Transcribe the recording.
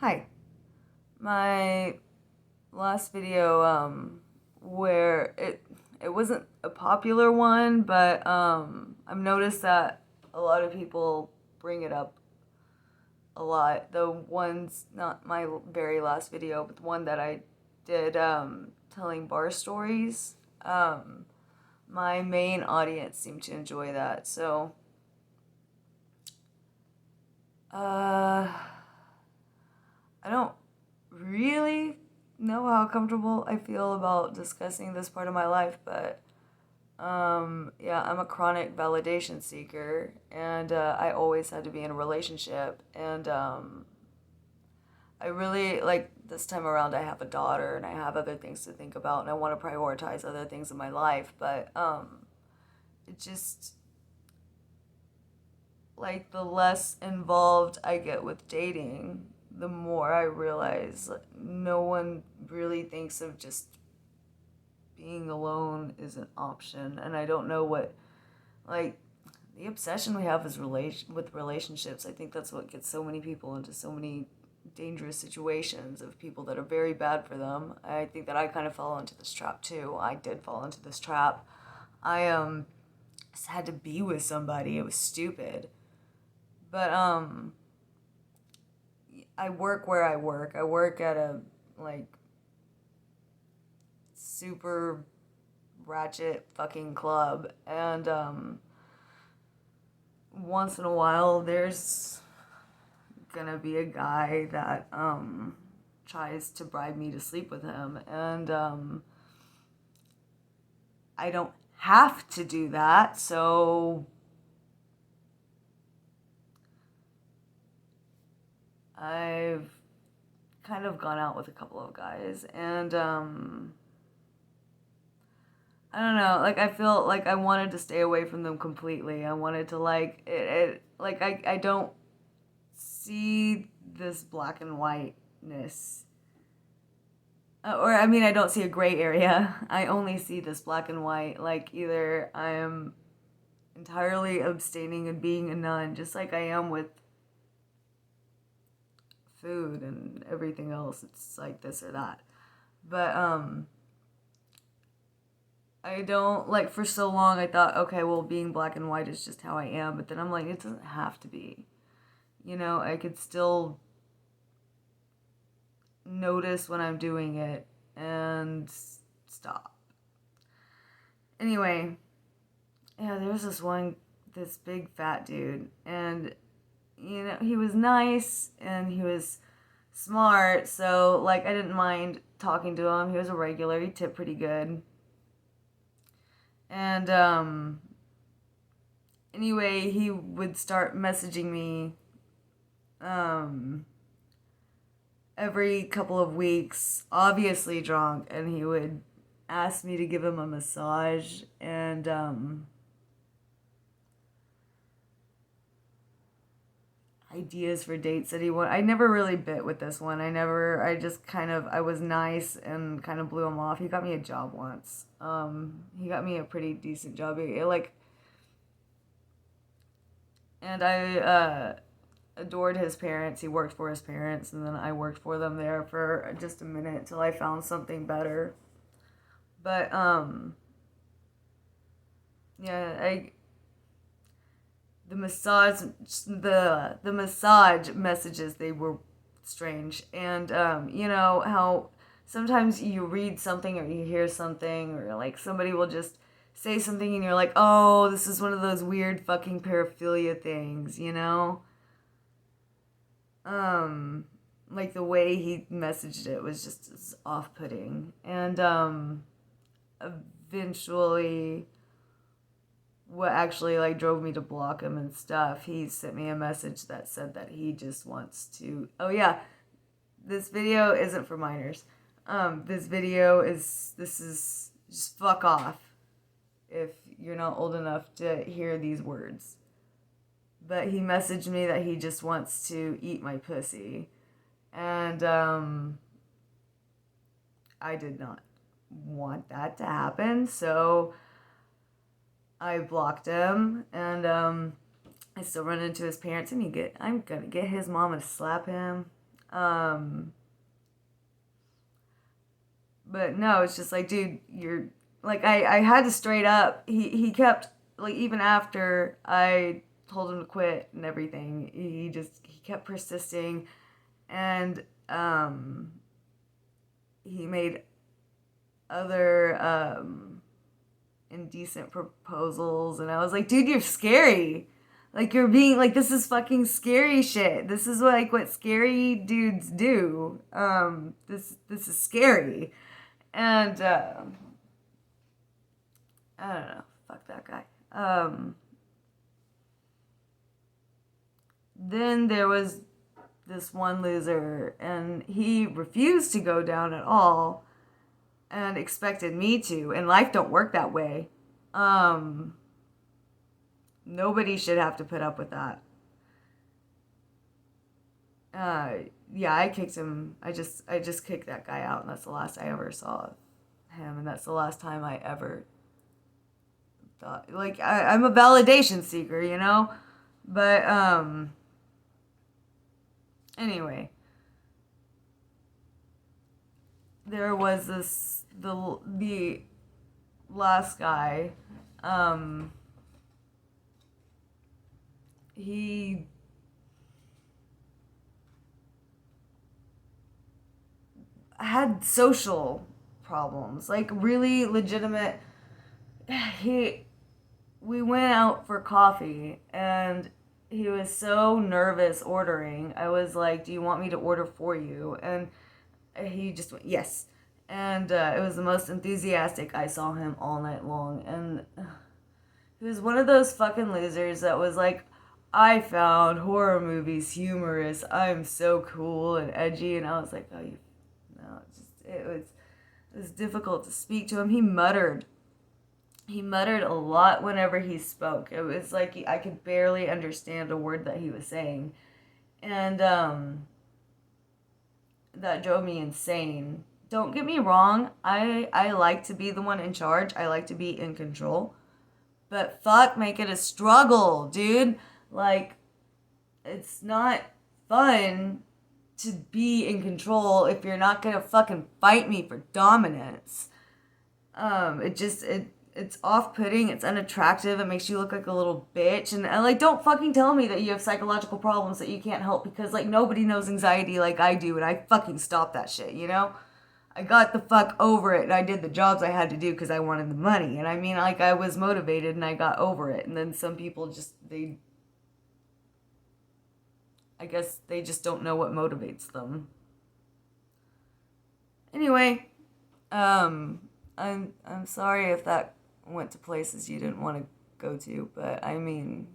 Hi. My last video, where it wasn't a popular one, but I've noticed that a lot of people bring it up a lot. The ones, not my very last video, but the one that I did, telling bar stories. My main audience seemed to enjoy that. So, uh, I don't really know how comfortable I feel about discussing this part of my life, but yeah, I'm a chronic validation seeker, and I always had to be in a relationship, and I really like this time around. I have a daughter, and I have other things to think about, and I want to prioritize other things in my life, but it just like the less involved I get with dating, the more I realize like, no one really thinks of just being alone is an option. And I don't know what, like, the obsession we have is with relationships. I think that's what gets so many people into so many dangerous situations of people that are very bad for them. I think that I kind of fell into this trap too. I did fall into this trap. I just had to be with somebody. It was stupid. But I work where I work. I work at a like super ratchet fucking club, and once in a while there's gonna be a guy that tries to bribe me to sleep with him, and I don't have to do that, so I've kind of gone out with a couple of guys, and I don't know. Like I feel like I wanted to stay away from them completely. I wanted to like it like I don't see this black and whiteness. Or I mean I don't see a gray area. I only see this black and white. Like either I am entirely abstaining and being a nun just like I am with food and everything else. It's like this or that. But I don't like for so long I thought, okay, well, being black and white is just how I am, but then I'm like, it doesn't have to be. You know, I could still notice when I'm doing it and stop. Anyway, yeah, there was this big fat dude, and he was nice and he was smart, so like I didn't mind talking to him. He was a regular, he tipped pretty good. And anyway, he would start messaging me um every couple of weeks, obviously drunk, and he would ask me to give him a massage and ideas for dates that he wanted. I never really bit with this one. I just kind of, I was nice and kind of blew him off. He got me a job once. He got me a pretty decent job. And I adored his parents. He worked for his parents, and then I worked for them there for just a minute until I found something better. But yeah, I the massage messages, they were strange, and you know how sometimes you read something or you hear something or like somebody will just say something and you're like, oh, this is one of those weird fucking paraphilia things, you know. um like the way he messaged it was just off-putting, and eventually what actually like drove me to block him and stuff, he sent me a message that said that he just wants to, oh yeah, this video isn't for minors. This is just fuck off if you're not old enough to hear these words. But he messaged me that he just wants to eat my pussy, and I did not want that to happen, so I blocked him, and I still run into his parents, and I'm gonna get his mama to slap him. Um, but no, it's just like, dude, you're like, I had to straight up. He kept like, even after I told him to quit and everything, he kept persisting, and he made other indecent proposals, and I was like, dude, you're scary. Like, you're being like, this is fucking scary shit. This is what scary dudes do. This is scary. And I don't know. Fuck that guy. Then there was this one loser, and he refused to go down at all and expected me to. And life don't work that way. Um, Nobody should have to put up with that. Uh, yeah, I kicked him. I just kicked that guy out, and that's the last I ever saw of him, and that's the last time I ever thought. Like, I'm a validation seeker, you know. But anyway, there was the last guy. Um, he had social problems, like really legitimate. He We went out for coffee, and he was so nervous ordering. I was like, "Do you want me to order for you?" And he just went, "Yes." And it was the most enthusiastic I saw him all night long. And he was one of those fucking losers that was like, I found horror movies humorous. I'm so cool and edgy. And I was like, oh, you, no, it was difficult to speak to him. He muttered a lot whenever he spoke. It was like I could barely understand a word that he was saying. And that drove me insane. Don't get me wrong, I like to be the one in charge. I like to be in control. But fuck, make it a struggle, dude. Like, it's not fun to be in control if you're not gonna fucking fight me for dominance. It's off-putting, it's unattractive, it makes you look like a little bitch, and like, don't fucking tell me that you have psychological problems that you can't help, because like nobody knows anxiety like I do, and I fucking stopped that shit, you know? I got the fuck over it, and I did the jobs I had to do because I wanted the money, and I mean, like, I was motivated and I got over it, and then some people just, I guess they just don't know what motivates them. Anyway, I'm sorry if that went to places you didn't want to go to, but I mean,